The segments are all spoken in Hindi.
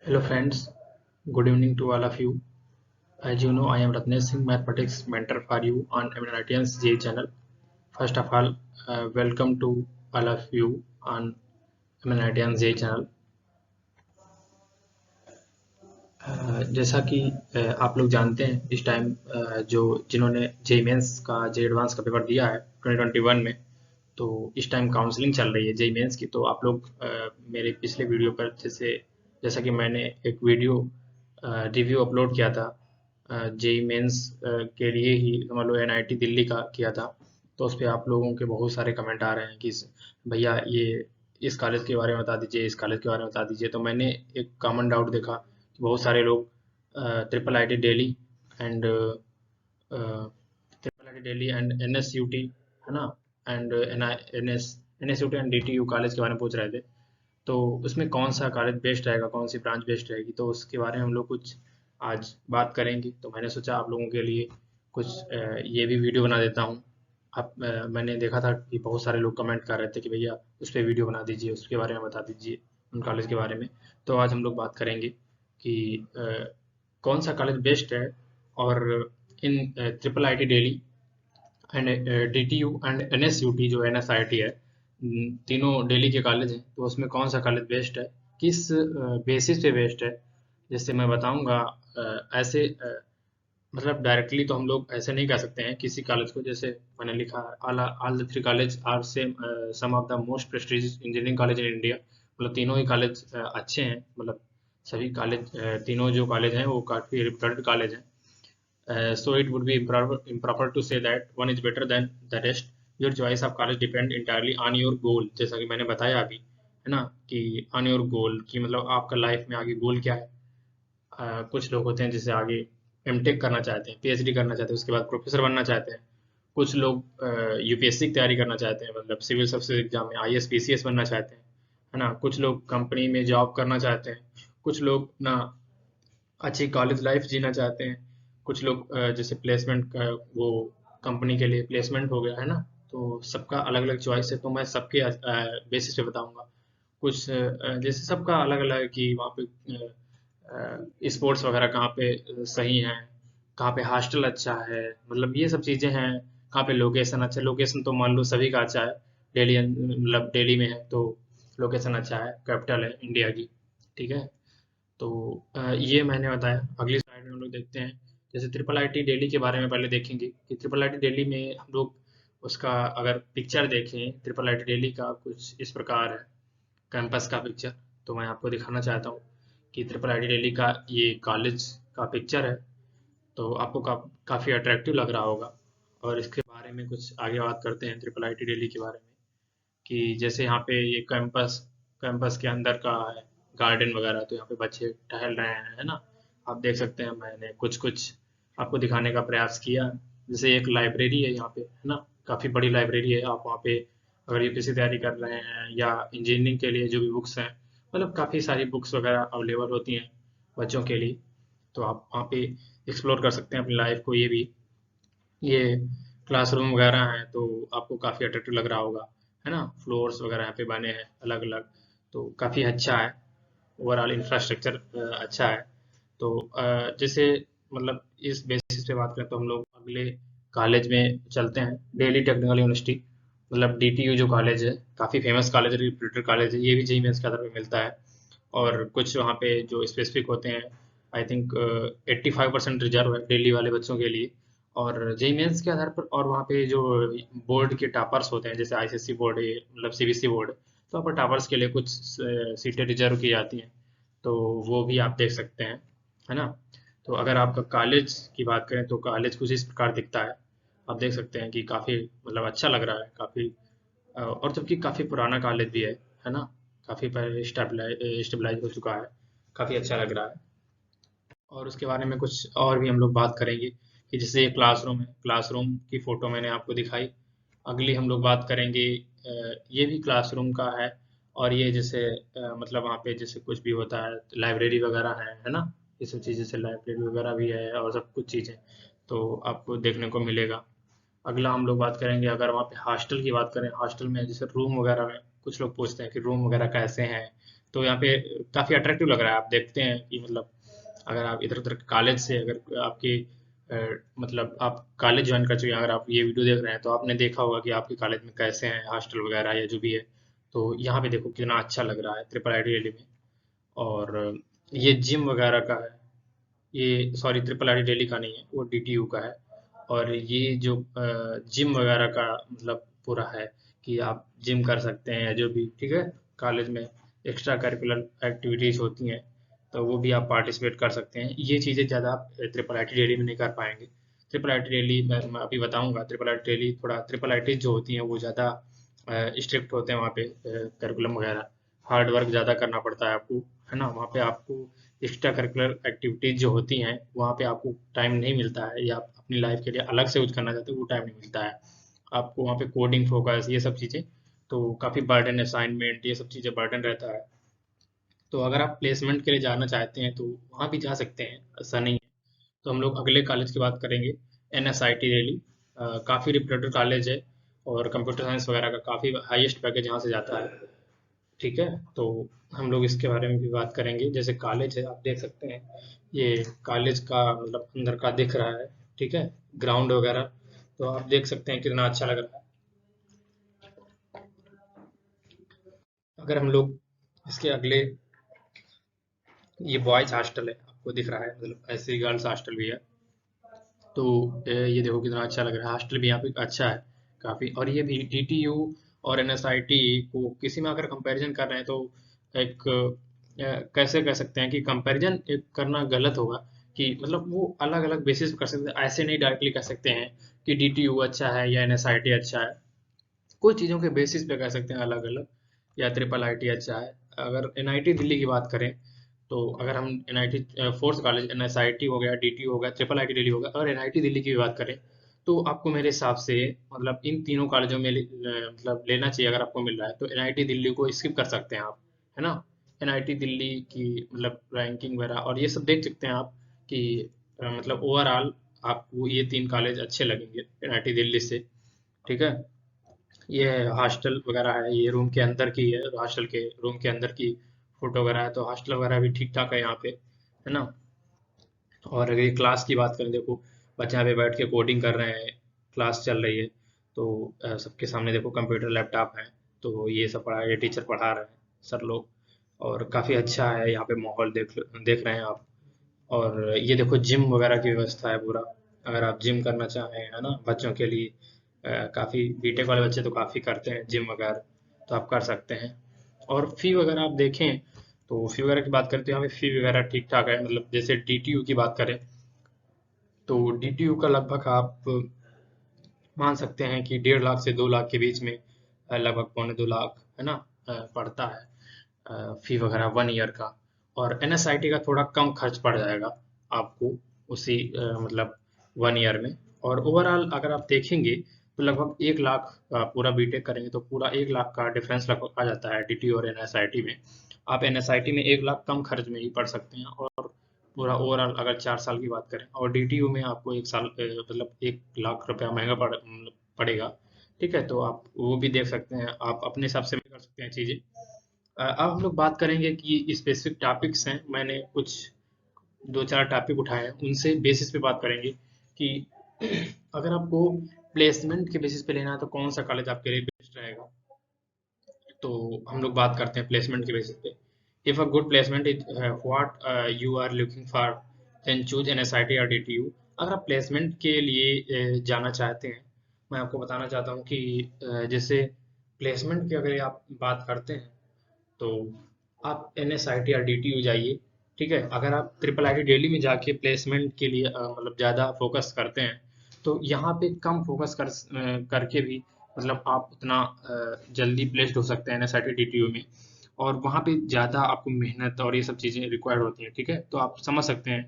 Hello friends, good evening to all of you. As you know, I am Ratnesh Singh, mathematics mentor for you on MNITN's J channel. First of all, welcome to all of you on MNITN's J channel. जैसा कि आप लोग जानते हैं इस टाइम जो जिन्होंने जे मेंस का जे एडवांस का पेपर दिया है 2021 में, तो इस टाइम काउंसलिंग चल रही है जे मेंस की। तो आप लोग मेरे पिछले वीडियो पर जैसा कि मैंने एक वीडियो रिव्यू अपलोड किया था जे मेंस के लिए ही, समझ लो एनआईटी दिल्ली का किया था। तो उस पर आप लोगों के बहुत सारे कमेंट आ रहे हैं कि भैया ये इस कॉलेज के बारे में बता दीजिए, इस कॉलेज के बारे में बता दीजिए। तो मैंने एक कॉमन डाउट देखा कि बहुत सारे लोग triple I T Delhi and triple I T Delhi and NSUT, है ना, and NSUT and DTU college के बारे में पूछ रहे थे। तो उसमें कौन सा कॉलेज बेस्ट रहेगा, कौन सी ब्रांच बेस्ट रहेगी, तो उसके बारे में हम लोग कुछ आज बात करेंगे। तो मैंने सोचा आप लोगों के लिए कुछ ये भी वीडियो बना देता हूँ। मैंने देखा था कि बहुत सारे लोग कमेंट कर रहे थे कि भैया उस पर वीडियो बना दीजिए, उसके बारे में बता दीजिए, उन कॉलेज के बारे में। तो आज हम लोग बात करेंगे कि कौन सा कॉलेज बेस्ट है, और इन triple I T Delhi and DTU and NSUT जो एनएसआईटी है, तीनों दिल्ली के कॉलेज हैं। तो उसमें कौन सा कॉलेज बेस्ट है, किस बेसिस पे बेस्ट है, जैसे मैं बताऊंगा। ऐसे मतलब डायरेक्टली तो हम लोग ऐसे नहीं कह सकते हैं किसी कॉलेज को। जैसे मैंने लिखा all all the three college are same some of the most prestigious engineering college in India. मतलब तीनों ही कॉलेज अच्छे हैं, मतलब सभी कॉलेज, तीनों जो कॉलेज हैं वो काफ़ी रिप्यूटेड कॉलेज हैं। So it would be improper to say that one is better than the rest. Your choice of college depend entirely on your goal, जैसा कि मैंने बताया अभी, है ना, कि on your goal की मतलब आपका लाइफ में आगे गोल क्या है। कुछ लोग होते हैं जैसे आगे एमटेक करना चाहते हैं, पीएचडी करना चाहते हैं, उसके बाद प्रोफेसर बनना चाहते हैं। कुछ लोग यूपीएससी की तैयारी करना चाहते हैं, मतलब सिविल सर्विसेज एग्जाम में आईएएस पीसीएस बनना चाहते हैं, है ना। कुछ लोग कंपनी में जॉब करना चाहते हैं। कुछ लोग ना अच्छी कॉलेज लाइफ जीना चाहते हैं। कुछ लोग जैसे प्लेसमेंट का वो कंपनी के लिए प्लेसमेंट हो गया, है ना। तो सबका अलग अलग चॉइस है, तो मैं सबके बेसिस पे बताऊंगा। कुछ जैसे सबका अलग अलग कि वहाँ पे स्पोर्ट्स वगैरह कहाँ पे सही है, कहाँ पे हॉस्टल अच्छा है, मतलब ये सब चीज़ें हैं। कहाँ पे लोकेशन अच्छा है, लोकेशन तो मान लो सभी का अच्छा है। दिल्ली मतलब दिल्ली में है तो लोकेशन अच्छा है, कैपिटल है इंडिया की, ठीक है। तो ये मैंने बताया। अगली स्लाइड में हम लोग देखते हैं, जैसे ट्रिपल आईटी दिल्ली के बारे में पहले देखेंगे कि ट्रिपल आईटी दिल्ली में हम लोग उसका अगर पिक्चर देखें, ट्रिपल आईटी दिल्ली का कुछ इस प्रकार है कैंपस का पिक्चर। तो मैं आपको दिखाना चाहता हूँ कि ट्रिपल आईटी दिल्ली का ये कॉलेज का पिक्चर है। तो आपको काफ़ी अट्रैक्टिव लग रहा होगा। और इसके बारे में कुछ आगे बात करते हैं ट्रिपल आईटी दिल्ली के बारे में, कि जैसे यहाँ पे ये कैंपस कैंपस के अंदर का है, गार्डन वगैरह। तो यहाँ पे बच्चे टहल रहे हैं, है ना। आप देख सकते हैं, मैंने कुछ कुछ आपको दिखाने का प्रयास किया। जैसे एक लाइब्रेरी है यहाँ पे, है ना, काफ़ी बड़ी लाइब्रेरी है। आप वहाँ पे अगर यूपीएससी तैयारी कर रहे हैं या इंजीनियरिंग के लिए जो भी बुक्स हैं, मतलब काफ़ी सारी बुक्स वगैरह अवेलेबल होती हैं बच्चों के लिए। तो आप वहाँ पे एक्सप्लोर कर सकते हैं अपनी लाइफ को। ये क्लासरूम वगैरह हैं तो आपको काफ़ी अट्रैक्टिव लग रहा होगा, है ना। फ्लोर्स वगैरह यहाँ पे बने हैं अलग अलग, तो काफ़ी अच्छा है। ओवरऑल इंफ्रास्ट्रक्चर अच्छा है। तो जैसे मतलब इस बेसिस पे बात करें तो हम लोग अगले कॉलेज में चलते हैं, दिल्ली टेक्निकल यूनिवर्सिटी, मतलब डीटीयू जो कॉलेज है, काफ़ी फेमस कॉलेज है, रिप्यूटेड कॉलेज है। ये भी जेईई मेंस के आधार पे मिलता है। और कुछ वहाँ पे जो स्पेसिफिक होते हैं, आई थिंक 85% रिजर्व है दिल्ली वाले बच्चों के लिए। और जेईई मेंस के आधार पर, और वहाँ पे जो बोर्ड के टॉपर्स होते हैं, जैसे आईसीएसई बोर्ड है, मतलब सीबीएसई बोर्ड है, तो वहाँ पर टॉपर्स के लिए कुछ सीटें रिजर्व की जाती हैं। तो वो भी आप देख सकते हैं, है ना। तो अगर आपका कॉलेज की बात करें तो कॉलेज कुछ इस प्रकार दिखता है। आप देख सकते हैं कि काफ़ी मतलब अच्छा लग रहा है, काफ़ी और जबकि काफ़ी पुराना कॉलेज भी है ना। काफ़ी पहले स्टेबलाइज हो चुका है, काफ़ी अच्छा लग रहा है। और उसके बारे में कुछ और भी हम लोग बात करेंगे, कि जैसे ये क्लासरूम है, क्लासरूम की फ़ोटो मैंने आपको दिखाई। अगली हम लोग बात करेंगे, ये भी क्लासरूम का है। और ये जैसे मतलब वहाँ पे जैसे कुछ भी होता है, लाइब्रेरी वगैरह है ना। ये सब चीज़ें, जैसे लाइब्रेरी वगैरह भी है और सब कुछ चीज़ें तो आपको देखने को मिलेगा। अगला हम लोग बात करेंगे, अगर वहाँ पे हॉस्टल की बात करें, हॉस्टल में जैसे रूम वगैरह में कुछ लोग पूछते हैं कि रूम वगैरह कैसे हैं। तो यहाँ पे काफ़ी अट्रैक्टिव लग रहा है। आप देखते हैं कि मतलब अगर आप इधर उधर कॉलेज से अगर आपके मतलब आप कॉलेज ज्वाइन कर चुके हैं, अगर आप ये वीडियो देख रहे हैं तो आपने देखा होगा कि आपके कॉलेज में कैसे हैं हॉस्टल वगैरह या जो भी है। तो यहाँ पे देखो कितना अच्छा लग रहा है ट्रिपल आई दिल्ली में। और ये जिम वगैरह का है। ये सॉरी, ट्रिपल आई दिल्ली का नहीं है, वो डीटीयू का है। और ये जो जिम वगैरह का मतलब पूरा है कि आप जिम कर सकते हैं या जो भी, ठीक है। कॉलेज में एक्स्ट्रा करिकुलर एक्टिविटीज होती हैं तो वो भी आप पार्टिसिपेट कर सकते हैं। ये चीज़ें ज़्यादा आप ट्रिपल आई दिल्ली में नहीं कर पाएंगे। ट्रिपल आई दिल्ली मैं अभी बताऊंगा। ट्रिपल आई दिल्ली थोड़ा ट्रिपल आई जो होती हैं वो ज़्यादा स्ट्रिक्ट होते हैं वहाँ पे। करिकुलम वगैरह हार्ड वर्क ज़्यादा करना पड़ता है आपको, है ना। वहाँ पे आपको एक्स्ट्रा करिकुलर एक्टिविटीज जो होती हैं वहाँ पे आपको टाइम नहीं मिलता है, या आप अपनी लाइफ के लिए अलग से कुछ करना चाहते हो वो टाइम नहीं मिलता है आपको। वहाँ पे कोडिंग फोकस ये सब चीज़ें तो काफ़ी बर्डन, असाइनमेंट ये सब चीज़ें बर्डन रहता है। तो अगर आप प्लेसमेंट के लिए जाना चाहते हैं तो वहाँ भी जा सकते हैं, ऐसा नहीं है। तो हम लोग अगले कॉलेज की बात करेंगे, NSIT दिल्ली। काफ़ी रिप्यूटेड कॉलेज है और कंप्यूटर साइंस वगैरह का काफ़ी हाईएस्ट पैकेज यहाँ से जाता है, ठीक है। तो हम लोग इसके बारे में भी बात करेंगे। जैसे कॉलेज है, आप देख सकते हैं ये कॉलेज का मतलब अंदर का दिख रहा है, ठीक है। ग्राउंड वगैरह तो आप देख सकते हैं कितना अच्छा लग रहा है। अगर हम लोग इसके अगले, ये बॉयज हॉस्टल है, आपको दिख रहा है, मतलब ऐसे ही गर्ल्स हॉस्टल भी है। तो ये देखो कितना अच्छा लग रहा है। हॉस्टल भी यहाँ पे अच्छा है काफ़ी। और ये भी DTU और NSIT को किसी में अगर कंपैरिजन कर रहे हैं तो एक कैसे कह सकते हैं कि कंपैरिजन एक करना गलत होगा। कि मतलब वो अलग अलग बेसिस पे कर सकते हैं, ऐसे नहीं डायरेक्टली कह सकते हैं कि DTU अच्छा है या NSIT अच्छा है। कुछ चीज़ों के बेसिस पे कह सकते हैं अलग अलग, या ट्रिपल IIT अच्छा है। अगर NIT दिल्ली की बात करें तो अगर हम NIT फोर्स कॉलेज, NSIT हो गया, DTU हो गया, ट्रिपल IIT दिल्ली होगा, अगर NIT दिल्ली की भी बात करें तो आपको मेरे हिसाब से मतलब इन तीनों कॉलेजों में मतलब लेना चाहिए। अगर आपको मिल रहा है तो NIT दिल्ली को स्किप कर सकते हैं आप, है ना। NIT दिल्ली की मतलब रैंकिंग वगैरह और ये सब देख सकते हैं आप कि मतलब ओवरऑल आपको ये तीन कॉलेज अच्छे लगेंगे NIT दिल्ली से, ठीक है। ये हॉस्टल वगैरह है, ये रूम के अंदर की है, हॉस्टल के रूम के अंदर की फोटो वगैरह है। तो हॉस्टल वगैरह भी ठीक ठाक है यहाँ पे, है ना। और अगर ये क्लास की बात करें, देखो बच्चे यहाँ पे बैठ के कोडिंग कर रहे हैं, क्लास चल रही है। तो सबके सामने देखो कंप्यूटर लैपटॉप है। तो ये सब पढ़ा, ये टीचर पढ़ा रहे हैं सर लोग। और काफ़ी अच्छा है यहाँ पे माहौल, देख देख रहे हैं आप। और ये देखो जिम वगैरह की व्यवस्था है पूरा। अगर आप जिम करना चाहें, है ना, बच्चों के लिए काफ़ी बीटेक वाले बच्चे तो काफ़ी करते हैं जिम वगैरह, तो आप कर सकते हैं। और फी वगैरह आप देखें तो फी वगैरह की बात करें तो यहाँ पे फी वगैरह ठीक ठाक है। मतलब जैसे DTU की बात करें तो DTU का लगभग आप मान सकते हैं कि 1.5 लाख से 2 लाख के बीच में, लगभग 1.25 लाख, है ना, पड़ता है फी वगैरह 1 ईयर का। और NSIT का थोड़ा कम खर्च पड़ जाएगा आपको उसी मतलब 1 ईयर में। और ओवरऑल अगर आप देखेंगे तो लगभग 1 लाख पूरा बीटेक करेंगे तो पूरा 1 लाख का डिफरेंस लगभग आ जाता है DTU और NSIT में। आप NSIT में 1 लाख कम खर्च में ही पढ़ सकते हैं। और पूरा ओवरऑल अगर 4 साल की बात करें, और DTU में आपको 1 साल मतलब 1 लाख रुपया महंगा मतलब पड़ेगा, ठीक है। तो आप वो भी देख सकते हैं, आप अपने हिसाब से भी कर सकते हैं चीज़ें। अब हम लोग बात करेंगे कि स्पेसिफिक टॉपिक्स हैं, मैंने कुछ 2-4 टॉपिक उठाए हैं, उनसे बेसिस पे बात करेंगे कि अगर आपको प्लेसमेंट के बेसिस पे लेना है तो कौन सा कॉलेज आपके लिए बेस्ट रहेगा। तो हम लोग बात करते हैं प्लेसमेंट के बेसिस पे। If a good placement is what you are looking for, then choose NSIT और DTU। अगर आप प्लेसमेंट के लिए जाना चाहते हैं, मैं आपको बताना चाहता हूँ कि जैसे प्लेसमेंट की अगर आप बात करते हैं तो आप NSIT या DTU जाइए, ठीक है। अगर आप ट्रिपल IIT दिल्ली में जाके प्लेसमेंट के लिए मतलब ज़्यादा फोकस करते हैं तो यहाँ पे कम फोकस करके भी मतलब आप उतना जल्दी प्लेस्ड हो सकते हैं NSIT DTU में। और वहाँ पे ज़्यादा आपको मेहनत और ये सब चीज़ें रिक्वायर्ड होती हैं, ठीक है। तो आप समझ सकते हैं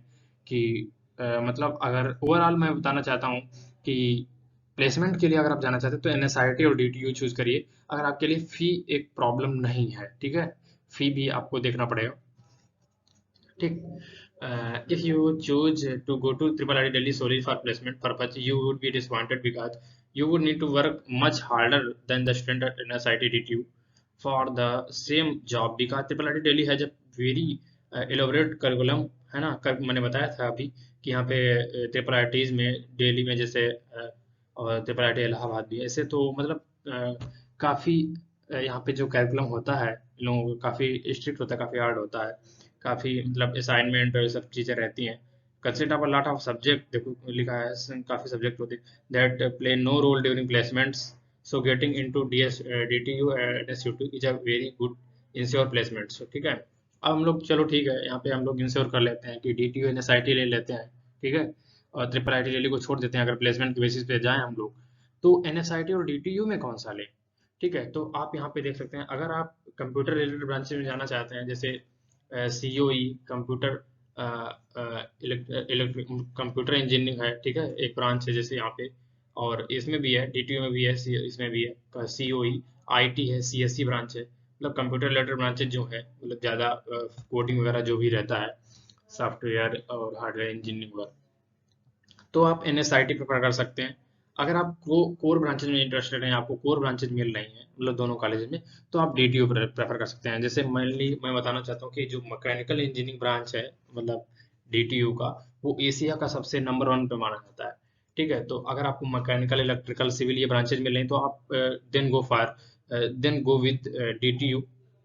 कि मतलब अगर ओवरऑल मैं बताना चाहता हूँ कि प्लेसमेंट के लिए अगर आप जाना चाहते हैं तो NSIT और DTU चूज करिए। अगर आपके लिए फी एक प्रॉब्लम नहीं है, ठीक है। फी भी आपको देखना पड़ेगा, ठीक। If you choose to go to Triple IIT Delhi solely for placement purpose, you would be disappointed because you would need to work much harder than the student at NSIT DTU for the same job because triple I T Delhi has a very elaborate curriculum, है ना। मैंने बताया था अभी कि यहाँ पे ट्रिपल आई टीज में दिल्ली में जैसे और ट्रिपल आई टी इलाहाबाद भी है। ऐसे तो मतलब काफ़ी यहाँ पे जो करिकुलम होता है इन लोगों का काफ़ी स्ट्रिक्ट होता है, काफ़ी हार्ड होता है, काफ़ी मतलब असाइनमेंट और ये सब चीज़ें रहती हैं। Consider a lot of subject, देखो लिखा है काफ़ी सब्जेक्ट होते हैं that play no role during placements, so getting into DTU and SU2 is a very good ensure placement. So ठीक है, अब हम लोग चलो ठीक है, यहाँ पे हम लोग इंश्योर कर लेते हैं कि DTU NSIT ले लेते हैं, ठीक है, और ट्रिपल आई टी दिल्ली को छोड़ देते हैं अगर प्लेसमेंट के बेसिस पे जाएं हम लोग। तो NSIT और DTU में कौन सा लें? ठीक है, तो आप यहाँ पे देख सकते हैं अगर आप कंप्यूटर रिलेटेड ब्रांचेस में जाना चाहते हैं, जैसे COE computer electric computer engineering है, ठीक है, एक ब्रांच है जैसे यहाँ पे, और इसमें भी है, DTU में भी है, इसमें भी है COE, IT है, CSE ब्रांच है, मतलब कंप्यूटर रिलेटेड ब्रांचेज जो है, मतलब ज़्यादा कोडिंग वगैरह जो भी रहता है, सॉफ्टवेयर और हार्डवेयर इंजीनियरिंग वगैरह, तो आप NSIT प्रेफर कर सकते हैं। अगर आप कोर ब्रांचेज में इंटरेस्टेड हैं, आपको कोर ब्रांचेज मिल रही हैं मतलब दोनों कॉलेज में, तो आप DTU प्रेफर कर सकते हैं। जैसे मेनली मैं बताना चाहता हूँ कि जो मैकेनिकल इंजीनियरिंग ब्रांच है, मतलब DTU का, वो एशिया का सबसे नंबर 1 पे माना जाता है। ठीक है, तो अगर आपको मैकेनिकल, इलेक्ट्रिकल, सिविल ये ब्रांचेज मिल रही हैं, तो आप देन गो विद DTU।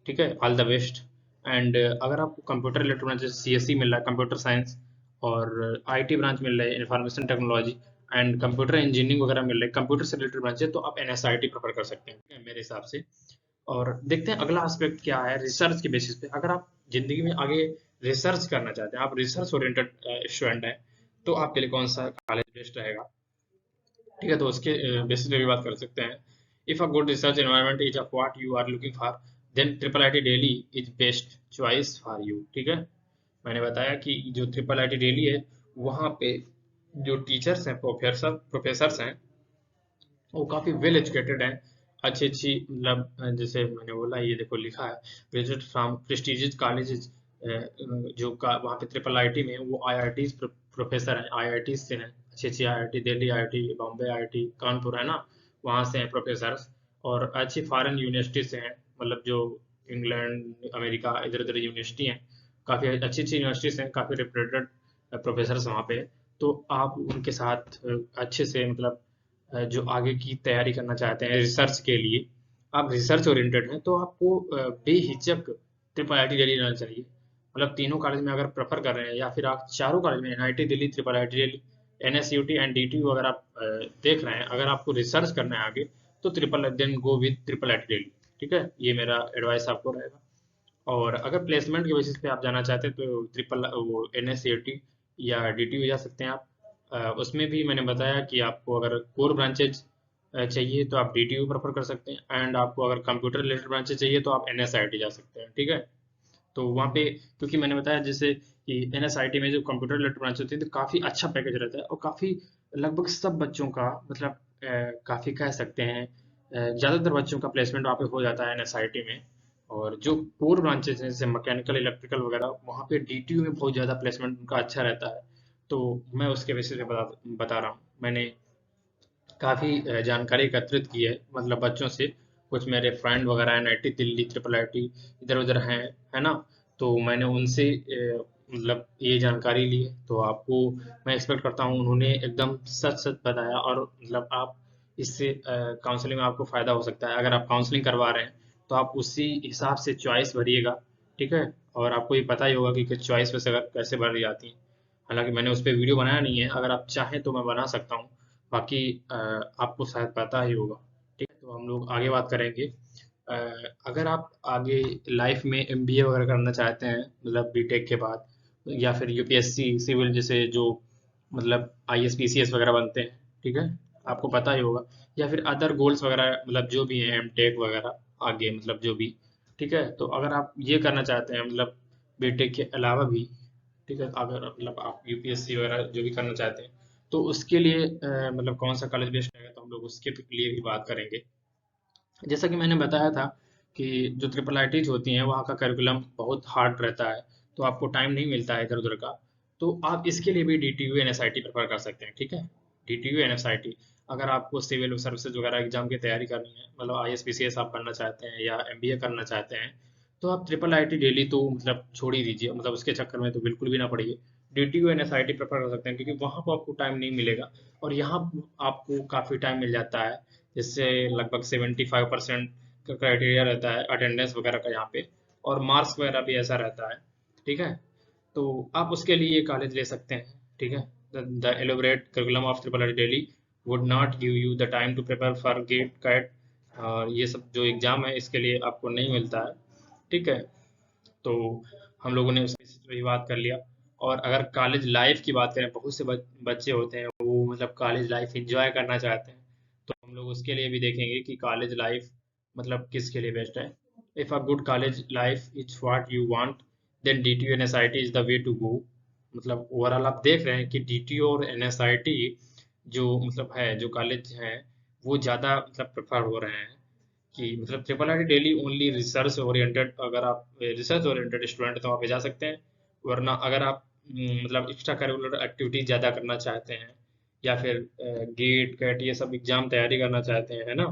ठीक है, ऑल द बेस्ट। एंड अगर आपको कंप्यूटर रिलेटेड ब्रांचेज CSE मिल रहा है, कंप्यूटर साइंस, और IT ब्रांच मिल रहा है, information technology and computer engineering वगैरह मिल रहा है, कंप्यूटर से रिलेटेड ब्रांच है, तो आप NSIT प्रेफर कर सकते हैं, ठीक है, मेरे हिसाब से। और देखते हैं अगला एस्पेक्ट क्या है रिसर्च के बेसिस पे। अगर आप जिंदगी में आगे रिसर्च करना चाहते हैं, आप रिसर्च ओरिएंटेड स्टूडेंट हैं, तो आपके लिए कौन सा कॉलेज बेस्ट रहेगा? ठीक है, तो उसके बेसिस पे भी बात कर सकते हैं। If a good research environment is of what you are looking for, then triple I T Delhi is best choice for you. ठीक है, मैंने बताया कि जो ट्रिपल आई टी दिल्ली है, वहाँ पे जो टीचर्स हैं, प्रोफेसर्स हैं, वो काफ़ी वेल एजुकेटेड हैं, अच्छी अच्छी मतलब जैसे मैंने बोला, ये देखो लिखा है, ग्रेजुएट फ्रॉम प्रेस्टिजियस कॉलेजेस, वहाँ पे ट्रिपल आईटी में वो IITs प्रोफेसर हैं, IITs से हैं, अच्छी अच्छी IIT Delhi, IIT Bombay, IIT Kanpur, है ना, वहाँ से हैं प्रोफेसर्स। और अच्छी फॉरेन यूनिवर्सिटी से हैं, मतलब जो इंग्लैंड, अमेरिका, इधर उधर यूनिवर्सिटी हैं, काफ़ी अच्छी अच्छी यूनिवर्सिटीज हैं, काफ़ी रिप्रेजेंटेड प्रोफेसर्स वहाँ पे हैं। तो आप उनके साथ अच्छे से मतलब जो आगे की तैयारी करना चाहते हैं रिसर्च के लिए, आप रिसर्च ओरिएंटेड हैं, तो आपको बेहिचक ट्रिपल आई टी दिल्ली लेना चाहिए। मतलब तीनों कॉलेज में अगर प्रेफर कर रहे हैं, या फिर आप चारों कॉलेज में NIT Delhi, triple I T Delhi, NSUT and DTU अगर आप देख रहे हैं, अगर आपको रिसर्च करना है आगे, तो triple then go with triple I T Delhi. ठीक है, ये मेरा एडवाइस आपको रहेगा। और अगर प्लेसमेंट के बेसिस पे आप जाना चाहते हैं, तो ट्रिपल वो NSAT या DTU जा सकते हैं आप। उसमें भी मैंने बताया कि आपको अगर कोर ब्रांचेज चाहिए तो आप DTU प्रेफर कर सकते हैं, एंड आपको अगर कंप्यूटर रिलेटेड ब्रांचेज चाहिए तो आप NSIT जा सकते हैं। ठीक है, तो वहाँ पे क्योंकि मैंने बताया जैसे कि NSIT में जो कंप्यूटर रिलेटेड ब्रांच होती है, तो काफ़ी अच्छा पैकेज रहता है, और काफ़ी लगभग सब बच्चों का मतलब काफ़ी कह सकते हैं ज़्यादातर बच्चों का प्लेसमेंट वहाँ पे हो जाता है NSIT में। और जो कोर ब्रांचेस हैं जैसे मैकेनिकल, इलेक्ट्रिकल वगैरह, वहाँ पे DTU में बहुत ज़्यादा प्लेसमेंट उनका अच्छा रहता है। तो मैं उसके बेसिस पे बता रहा हूँ। मैंने काफ़ी जानकारी एकत्रित की है मतलब बच्चों से, कुछ मेरे फ्रेंड वगैरह हैं NIT Delhi, triple I T इधर उधर हैं, है ना, तो मैंने उनसे मतलब ये जानकारी ली है। तो आपको मैं एक्सपेक्ट करता हूँ उन्होंने एकदम सच सच बताया, और मतलब आप इससे काउंसलिंग में आपको फ़ायदा हो सकता है। अगर आप काउंसलिंग करवा रहे हैं, तो आप उसी हिसाब से चॉइस भरिएगा। ठीक है, और आपको ये पता ही होगा कि किस चॉइस वैसे कैसे भरी जाती है। हालांकि मैंने उस पर वीडियो बनाया नहीं है, अगर आप चाहें तो मैं बना सकता हूँ, बाकी आपको शायद पता ही होगा। ठीक है, तो हम लोग आगे बात करेंगे। अ, अगर आप आगे लाइफ में MBA वगैरह करना चाहते हैं, मतलब बीटेक के बाद, या फिर UPSC सिविल जैसे जो मतलब IAS PCS वगैरह बनते हैं, ठीक है, आपको पता ही होगा, या फिर अदर गोल्स वगैरह मतलब जो भी हैं MTech वगैरह आगे मतलब जो भी, ठीक है, तो अगर आप ये करना चाहते हैं मतलब बीटेक के अलावा भी, ठीक है, अगर मतलब आप UPSC वगैरह जो भी करना चाहते हैं, तो उसके लिए मतलब कौन सा कॉलेज बेस्ट रहेगा, तो हम लोग उसके लिए भी बात करेंगे। जैसा कि मैंने बताया था कि जो ट्रिपल IITs होती हैं, वहाँ का करिकुलम बहुत हार्ड रहता है, तो आपको टाइम नहीं मिलता है इधर उधर का। तो आप इसके लिए भी DTU NSIT प्रेफर कर सकते हैं। ठीक है, DTU NSIT अगर आपको सिविल सर्विसेज वगैरह एग्जाम की तैयारी करनी है, मतलब ISPCS आप करना चाहते हैं या MBA करना चाहते हैं, तो आप ट्रिपल IIT दिल्ली तो मतलब छोड़ ही दीजिए, मतलब उसके चक्कर में तो बिल्कुल भी ना पड़िए। DTU NSIT प्रेफर कर सकते हैं, क्योंकि वहाँ पर आपको टाइम नहीं मिलेगा, और यहाँ आपको काफ़ी टाइम मिल जाता है, जिससे लगभग 75% का क्राइटेरिया रहता है अटेंडेंस वगैरह का यहाँ पे, और मार्क्स वगैरह भी ऐसा रहता है। ठीक है, तो आप उसके लिए ये कॉलेज ले सकते हैं। ठीक है, the elaborate curriculum of triple IIT Delhi would not give you the time to prepare for GATE CAT, और ये सब जो एग्ज़ाम है इसके लिए आपको नहीं मिलता है। ठीक है, तो हम लोगों ने उस बेसिस पे भी बात कर लिया। और अगर कॉलेज लाइफ की बात करें, बहुत से बच्चे होते हैं वो मतलब कॉलेज लाइफ एंजॉय करना चाहते हैं, तो हम लोग उसके लिए भी देखेंगे कि कॉलेज लाइफ मतलब किसके लिए बेस्ट है। If a good college life is what you want, then DTU NSIT is the way to go. मतलब ओवरऑल आप देख रहे हैं कि DTU और NSIT जो मतलब है, जो कॉलेज हैं, वो ज़्यादा मतलब प्रेफर हो रहे हैं, कि मतलब triple I daily only research oriented, अगर आप रिसर्च ओरिएंटेड स्टूडेंट तो वहाँ पे जा सकते हैं। वरना अगर आप मतलब एक्स्ट्रा करिकुलर एक्टिविटी ज़्यादा करना चाहते हैं, या फिर गेट कैट ये सब एग्जाम तैयारी करना चाहते हैं, है ना,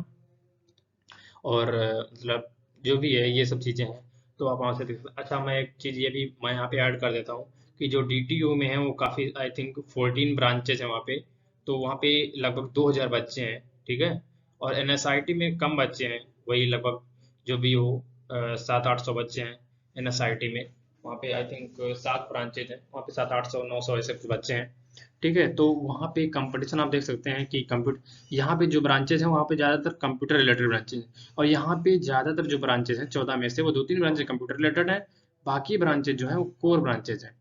और मतलब जो भी है ये सब चीज़ें हैं, तो आप वहाँ से देख सकते हैं। अच्छा, मैं एक चीज़ ये भी मैं यहाँ पे ऐड कर देता हूँ कि जो DTU में है वो काफ़ी, आई थिंक 14 ब्रांचेज हैं वहाँ पे, तो वहाँ पे लगभग 2000 बच्चे हैं। ठीक है, और NSIT में कम बच्चे हैं, वही लगभग जो भी हो 700-800 बच्चे हैं NSIT में। वहाँ पे आई थिंक 7 ब्रांचेज हैं, वहाँ पे 700-800-900 ऐसे कुछ बच्चे हैं। ठीक है, तो वहाँ पे कंपटीशन आप देख सकते हैं कि कंप्यूटर, यहाँ पे जो ब्रांचेज हैं वहाँ पे ज़्यादातर कंप्यूटर रिलेटेड ब्रांचेज हैं, और यहाँ पे ज़्यादातर जो ब्रांचेज हैं 14 में से वो 2-3 ब्रांचेज कंप्यूटर रिलेटेड हैं, बाकी ब्रांचेज जो हैं वो कोर ब्रांचेज हैं।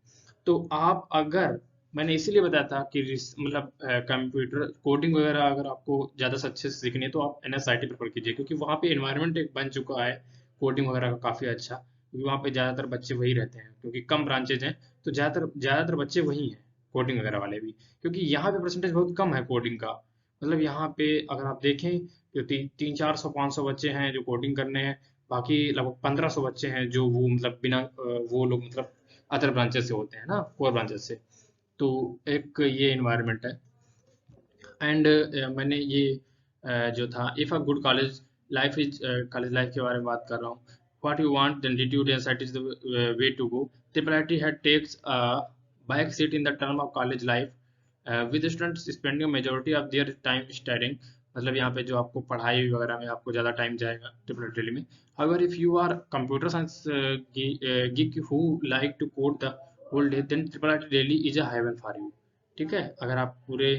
तो आप अगर, मैंने इसीलिए बताया था कि मतलब कंप्यूटर कोडिंग वगैरह अगर आपको ज़्यादा से अच्छे से सीखनी है तो आप NSIT प्रेफर कीजिए, क्योंकि वहाँ पे इन्वायरमेंट एक बन चुका है कोडिंग वगैरह का काफ़ी अच्छा, क्योंकि वहाँ पे ज़्यादातर बच्चे वही रहते हैं, क्योंकि कम ब्रांचेज हैं, तो ज़्यादातर ज़्यादातर बच्चे वही हैं, कोडिंग वगैरह वाले भी, क्योंकि यहाँ पे परसेंटेज बहुत कम है कोडिंग का। मतलब यहाँ पे अगर आप देखें, जो 300-400-500 बच्चे हैं जो कोडिंग करने हैं, बाकी लगभग 1500 बच्चे हैं जो वो मतलब बिना वो लोग मतलब अदर ब्रांचेस से होते हैं ना, कोर ब्रांचेस से। तो एक ये इन्वायरमेंट है। एंड मैंने ये जो था, if a good college life is, college life के बारे में बात कर रहा हूँ, what you want then DTU DSIT is the way to go. Triple IIT had takes a back seat in the term of college life, with students spending majority of their time studying. मतलब यहाँ पे जो आपको पढ़ाई वगैरह में आपको ज़्यादा टाइम जाएगा ट्रिपल IIT में। However, if you are computer science geek who like to code the whole day, then triple IIT Delhi is a heaven for you। ठीक है, अगर आप पूरे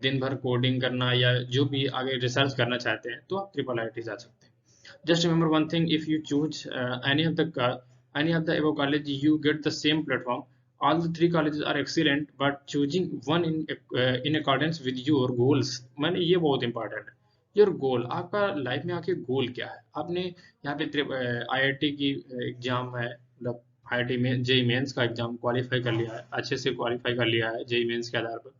दिन भर कोडिंग करना या जो भी आगे रिसर्च करना चाहते हैं तो आप ट्रिपल IIT जा सकते हैं। Just remember one thing, if you choose any of the above college, you get the same platform. All the three colleges are excellent, but choosing one in accordance with your goals, मैंने ये बहुत इंपॉर्टेंट है। योर गोल, आपका लाइफ में आके गोल क्या है, आपने यहाँ पे IIT की एग्जाम है, मतलब IIT में जेई मेंस का एग्जाम क्वालिफाई कर लिया है, अच्छे से क्वालिफाई कर लिया है जेई मेंस के आधार पर,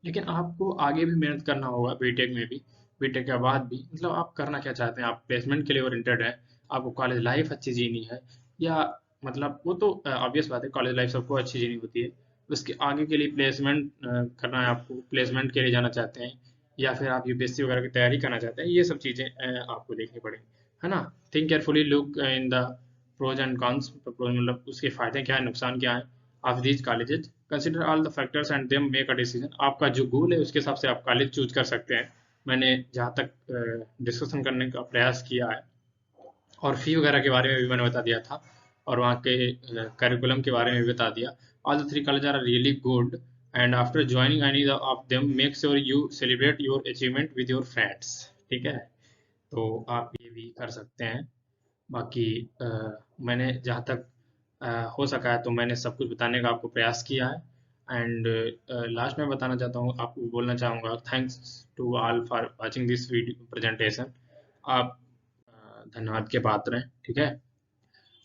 लेकिन आपको आगे भी मेहनत करना होगा बीटेक में भी, बीटेक के बाद भी। मतलब आप करना क्या चाहते हैं, आप प्लेसमेंट के लिए ओरिएंटेड है, आपको कॉलेज लाइफ अच्छी जीनी है, या मतलब वो तो ऑब्वियस बात है, कॉलेज लाइफ सबको अच्छी जीनी होती है, उसके आगे के लिए प्लेसमेंट करना है, आपको प्लेसमेंट के लिए जाना चाहते हैं, या फिर आप UPSC वगैरह की तैयारी करना चाहते हैं, ये सब चीज़ें आपको देखनी पड़ेंगी, है ना। Think carefully, look in the pros and cons, मतलब उसके फायदे क्या है, नुकसान क्या है of these colleges. Consider all the factors and them make a decision. आपका जो गोल है उसके हिसाब से आप कॉलेज चूज कर सकते हैं। मैंने जहाँ तक डिस्कशन करने का प्रयास किया है, और फी वगैरह के बारे में भी मैंने बता दिया था, और वहाँ के करिकुलम के बारे में भी बता दिया। All the three college are really good, and after joining any of them make sure you celebrate your achievement with your friends. ठीक है, तो आप ये भी कर सकते हैं। बाकी मैंने जहाँ तक हो सका है तो मैंने सब कुछ बताने का आपको प्रयास किया है। एंड लास्ट में बताना चाहता हूँ, आपको बोलना चाहूँगा, thanks to all for watching this video presentation. आप धन्यवाद के पात्र हैं। ठीक है,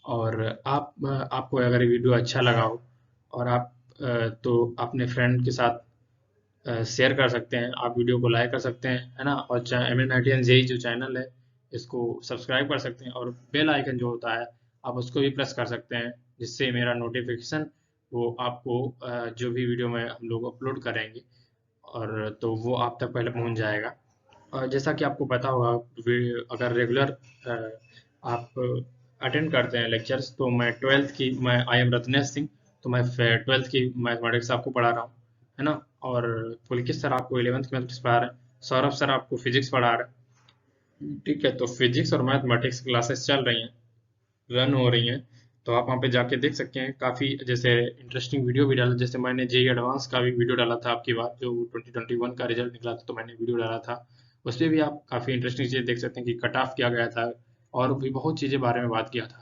और आपको अगर ये वीडियो अच्छा लगा हो, और आप तो अपने फ्रेंड के साथ शेयर कर सकते हैं, आप वीडियो को लाइक कर सकते हैं, है ना, और MN जेई जो चैनल है इसको सब्सक्राइब कर सकते हैं, और बेल आइकन जो होता है आप उसको भी प्रेस कर सकते हैं, जिससे मेरा नोटिफिकेशन वो आपको जो भी वीडियो में हम लोग अपलोड करेंगे और तो वो आप तक पहले पहुंच जाएगा। और जैसा कि आपको पता होगा, अगर रेगुलर आप अटेंड करते हैं लेक्चर्स, तो मैं आई एम रत्नेश सिंह, तो मैं 12th की मैथमेटिक्स आपको पढ़ा रहा हूँ, है ना। और पुलकित सर आपको 11th की मैथमेटिक्स पढ़ा रहे हैं, सौरभ सर आपको फिजिक्स पढ़ा रहे हैं। ठीक है, तो फिजिक्स और मैथमेटिक्स क्लासेस चल रही हैं, रन हो रही हैं। तो आप वहाँ पे जाके देख सकते हैं, काफ़ी जैसे इंटरेस्टिंग वीडियो भी डाला। जैसे मैंने जेई एडवांस का भी वीडियो डाला था, आपकी बार जो 2021 का रिजल्ट निकला था, तो मैंने वीडियो डाला था। उस पे भी आप काफ़ी इंटरेस्टिंग चीज़ें देख सकते हैं कि कट ऑफ किया गया था, और भी बहुत चीज़ें बारे में बात किया था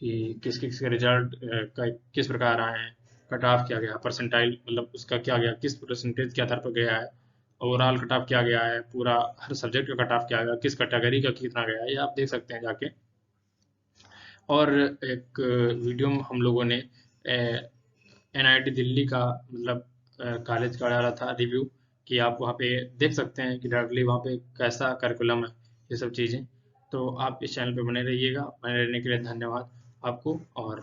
कि किस किस के रिजल्ट का किस प्रकार आए हैं, कट ऑफ किया गया, परसेंटाइल मतलब उसका क्या गया, किस परसेंटेज के आधार पर गया है, ओवरऑल कट ऑफ किया गया है, पूरा हर सब्जेक्ट का कट ऑफ किया गया, किस कैटेगरी का कितना गया है, ये आप देख सकते हैं जाके। और एक वीडियो में हम लोगों ने एनआईटी दिल्ली का मतलब कॉलेज का डाला था रिव्यू, कि आप वहाँ पे देख सकते हैं कि डायरेक्टली वहाँ पे कैसा करिकुलम है, ये सब चीज़ें। तो आप इस चैनल पे बने रहिएगा। बने रहने के लिए धन्यवाद आपको। और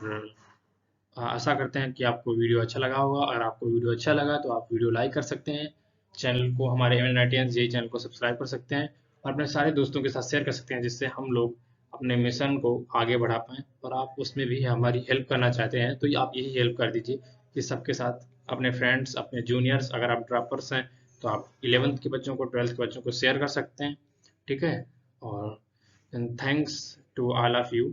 आशा करते हैं कि आपको वीडियो अच्छा लगा होगा। अगर आपको वीडियो अच्छा लगा तो आप वीडियो लाइक कर सकते हैं, चैनल को, हमारे एनआईटीएन यही चैनल को सब्सक्राइब कर सकते हैं, और अपने सारे दोस्तों के साथ शेयर कर सकते हैं, जिससे हम लोग अपने मिशन को आगे बढ़ा पाएँ। और आप उसमें भी हमारी हेल्प करना चाहते हैं तो आप यही हेल्प कर दीजिए कि सबके साथ, अपने फ्रेंड्स, अपने जूनियर्स, अगर आप ड्रॉपर्स हैं तो आप 11th के बच्चों को, 12th के बच्चों को शेयर कर सकते हैं। ठीक है। और thanks to all of you.